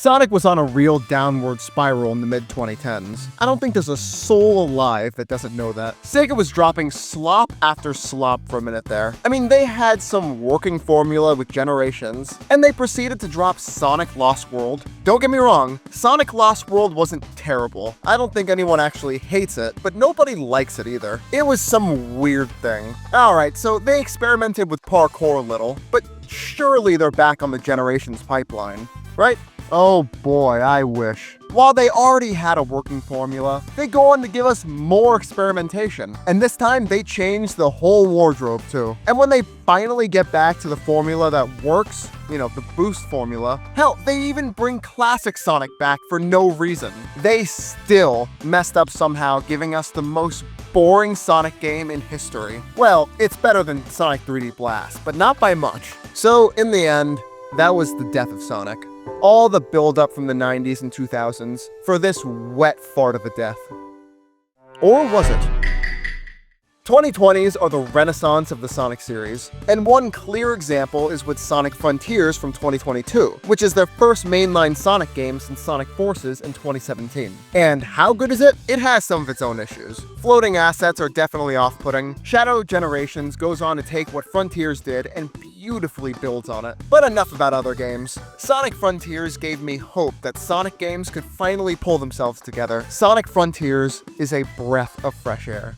Sonic was on a real downward spiral in the mid-2010s. I don't think there's a soul alive that doesn't know that. Sega was dropping slop after slop for a minute there. I mean, they had some working formula with Generations, and they proceeded to drop Sonic Lost World. Don't get me wrong, Sonic Lost World wasn't terrible. I don't think anyone actually hates it, but nobody likes it either. It was some weird thing. Alright, so they experimented with parkour a little, but surely they're back on the Generations pipeline, right? Oh boy, I wish. While they already had a working formula, they go on to give us more experimentation. And this time, they changed the whole wardrobe too. And when they finally get back to the formula that works, the boost formula, hell, they even bring classic Sonic back for no reason. They still messed up somehow, giving us the most boring Sonic game in history. Well, it's better than Sonic 3D Blast, but not by much. So, in the end, that was the death of Sonic. All the build-up from the 90s and 2000s for this wet fart of a death. Or was it? 2020s are the renaissance of the Sonic series, and one clear example is with Sonic Frontiers from 2022, which is their first mainline Sonic game since Sonic Forces in 2017. And how good is it? It has some of its own issues. Floating assets are definitely off-putting. Shadow Generations goes on to take what Frontiers did and beautifully builds on it. But enough about other games. Sonic Frontiers gave me hope that Sonic games could finally pull themselves together. Sonic Frontiers is a breath of fresh air.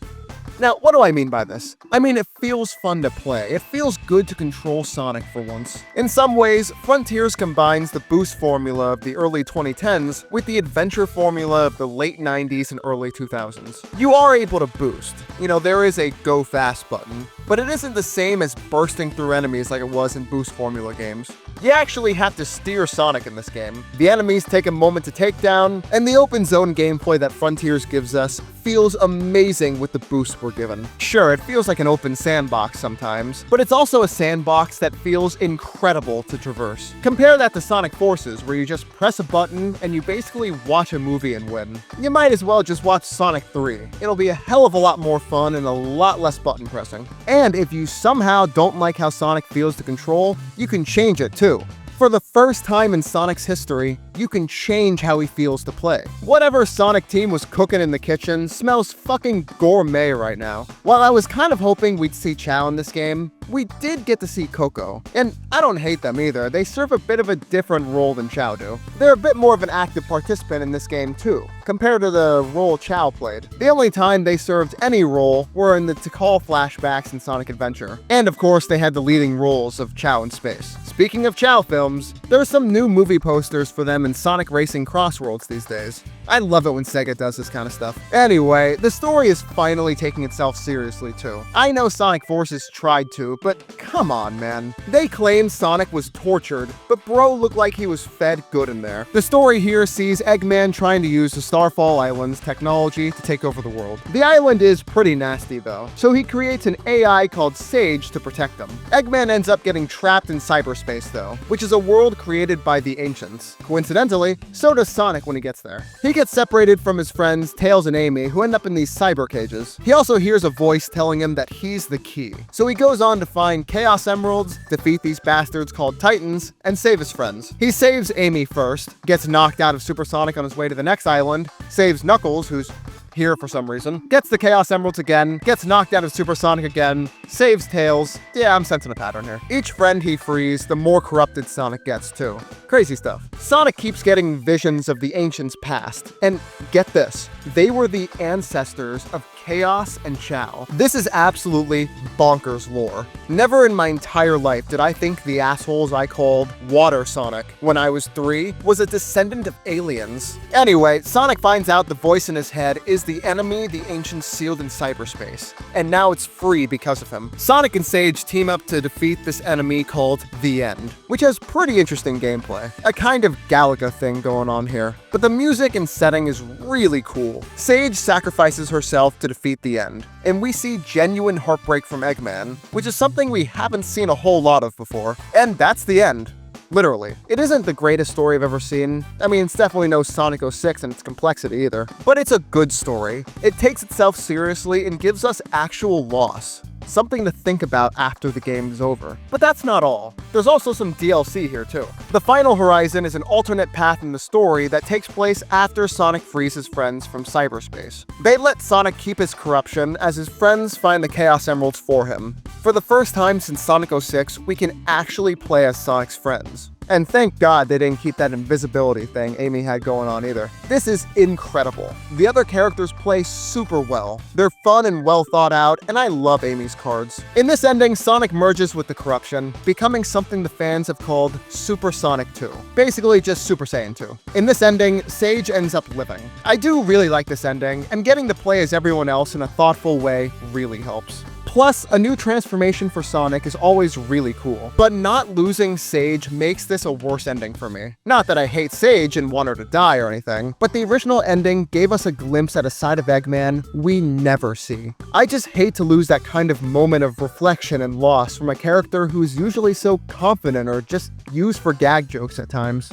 Now, what do I mean by this? I mean, it feels fun to play. It feels good to control Sonic for once. In some ways, Frontiers combines the boost formula of the early 2010s with the adventure formula of the late 90s and early 2000s. You are able to boost. There is a go fast button, but it isn't the same as bursting through enemies like it was in boost formula games. You actually have to steer Sonic in this game. The enemies take a moment to take down, and the open zone gameplay that Frontiers gives us feels amazing with the boosts we're given. Sure, it feels like an open sandbox sometimes, but it's also a sandbox that feels incredible to traverse. Compare that to Sonic Forces, where you just press a button and you basically watch a movie and win. You might as well just watch Sonic 3. It'll be a hell of a lot more fun and a lot less button pressing. And if you somehow don't like how Sonic feels to control, you can change it too. For the first time in Sonic's history, you can change how he feels to play. Whatever Sonic team was cooking in the kitchen smells fucking gourmet right now. While I was kind of hoping we'd see Chao in this game, we did get to see Coco. And I don't hate them either, they serve a bit of a different role than Chao do. They're a bit more of an active participant in this game too, compared to the role Chao played. The only time they served any role were in the Tikal flashbacks in Sonic Adventure. And of course, they had the leading roles of Chao in space. Speaking of Chao films, there are some new movie posters for them in Sonic Racing Crossworlds these days. I love it when Sega does this kind of stuff. Anyway, the story is finally taking itself seriously too. I know Sonic Forces tried to, but come on, man. They claimed Sonic was tortured, but bro looked like he was fed good in there. The story here sees Eggman trying to use the Starfall Island's technology to take over the world. The island is pretty nasty though, so he creates an AI called Sage to protect them. Eggman ends up getting trapped in cyberspace though, which is a world created by the Ancients. Coincidentally, so does Sonic when he gets there. He gets separated from his friends Tails and Amy, who end up in these cyber cages. He also hears a voice telling him that he's the key. So he goes on to find Chaos Emeralds, defeat these bastards called Titans, and save his friends. He saves Amy first, gets knocked out of Supersonic on his way to the next island, saves Knuckles, who's here for some reason, gets the Chaos Emeralds again, gets knocked out of Supersonic again, saves Tails. Yeah, I'm sensing a pattern here. Each friend he frees, the more corrupted Sonic gets too. Crazy stuff. Sonic keeps getting visions of the Ancients' past, and get this, they were the ancestors of Chaos and Chao. This is absolutely bonkers lore. Never in my entire life did I think the assholes I called Water Sonic when I was 3 was a descendant of aliens. Anyway, Sonic finds out the voice in his head is the enemy the Ancients sealed in cyberspace, and now it's free because of him. Sonic and Sage team up to defeat this enemy called The End, which has pretty interesting gameplay. A kind of Galaga thing going on here. But the music and setting is really cool. Sage sacrifices herself to defeat The End, and we see genuine heartbreak from Eggman, which is something we haven't seen a whole lot of before. And that's the end. Literally. It isn't the greatest story I've ever seen. I mean, it's definitely no Sonic 06 in its complexity either. But it's a good story. It takes itself seriously and gives us actual loss. something to think about after the game's over. But that's not all. There's also some DLC here too. The final horizon is an alternate path in the story that takes place after Sonic frees his friends from cyberspace. They let Sonic keep his corruption as his friends find the Chaos Emeralds for him. For the first time since Sonic 06, we can actually play as Sonic's friends. And thank God they didn't keep that invisibility thing Amy had going on either. This is incredible. The other characters play super well. They're fun and well thought out, and I love Amy's cards. In this ending, Sonic merges with the corruption, becoming something the fans have called Super Sonic 2. Basically just Super Saiyan 2. In this ending, Sage ends up living. I do really like this ending, and getting to play as everyone else in a thoughtful way really helps. Plus, a new transformation for Sonic is always really cool, but not losing Sage makes this a worse ending for me. Not that I hate Sage and want her to die or anything, but the original ending gave us a glimpse at a side of Eggman we never see. I just hate to lose that kind of moment of reflection and loss from a character who's usually so confident or just used for gag jokes at times.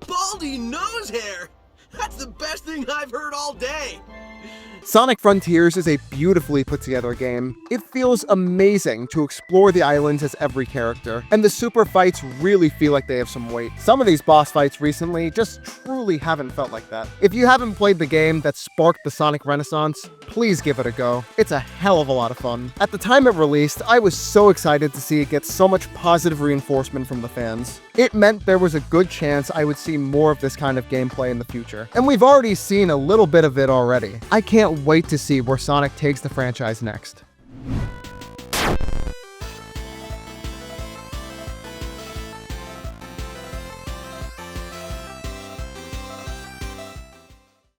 Baldy nose hair! That's the best thing I've heard all day! Sonic Frontiers is a beautifully put together game. It feels amazing to explore the islands as every character, and the super fights really feel like they have some weight. Some of these boss fights recently just truly haven't felt like that. If you haven't played the game that sparked the Sonic Renaissance, please give it a go. It's a hell of a lot of fun. At the time it released, I was so excited to see it get so much positive reinforcement from the fans. It meant there was a good chance I would see more of this kind of gameplay in the future. And we've already seen a little bit of it already. I can't wait to see where Sonic takes the franchise next.